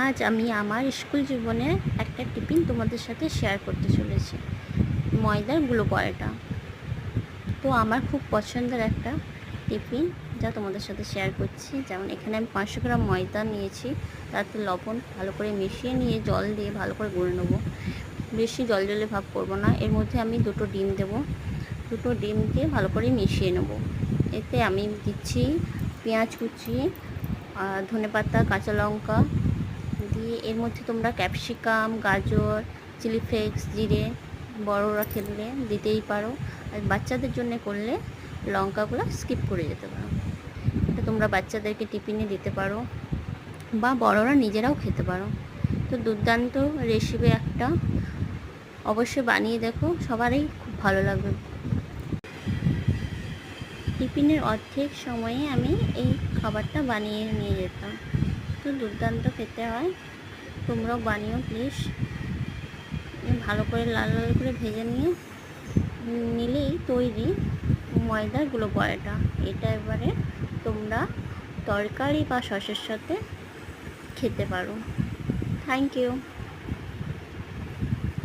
আজ আমি আমার স্কুল জীবনের একটা টিফিন তোমাদের সাথে শেয়ার করতে চলেছি, ময়দার গুলো পরোটা। তো আমার খুব পছন্দের একটা টিফিন, যা তোমাদের সাথে শেয়ার করছি। যেমন এখানে আমি 500 গ্রাম ময়দা নিয়েছি, তাতে লবণ ভালো করে মিশিয়ে নিয়ে জল দিয়ে ভালো করে গুলে নেবো। বেশি জল জলে ভাব করবো না। এর মধ্যে আমি 2টো ডিম দেবো, 2টো ডিম দিয়ে ভালো করে মিশিয়ে নেবো। এতে আমি দিচ্ছি পেঁয়াজ কুচি, ধনেপাতা, কাঁচা লঙ্কা দিয়ে এর মধ্যে তোমরা ক্যাপসিকাম, গাজর, চিলি ফ্লেক্স, জিরে বড়রা খেলে দিতেই পারো। আর বাচ্চাদের জন্য করলে লঙ্কাগুলো স্কিপ করে যেতে পারো। এটা তোমরা বাচ্চাদেরকে টিফিনে দিতে পারো বা বড়রা নিজেরাও খেতে পারো। তো দুর্দান্ত রেসিপি একটা, অবশ্যই বানিয়ে দেখো, সবারই খুব ভালো লাগবে। টিফিনের অর্ধেক সময়ে আমি এই খাবারটা বানিয়ে নিয়ে যেতাম। তো দুর্দান্ত খেতে হয়, তোমরাও বানিও প্লিজ। ভালো করে লাল লাল করে ভেজে নিলেই তৈরি ময়দার গুলো পরোটা। এটা এবারে তোমরা তরকারি বা সসের সাথে খেতে পারো। Thank you.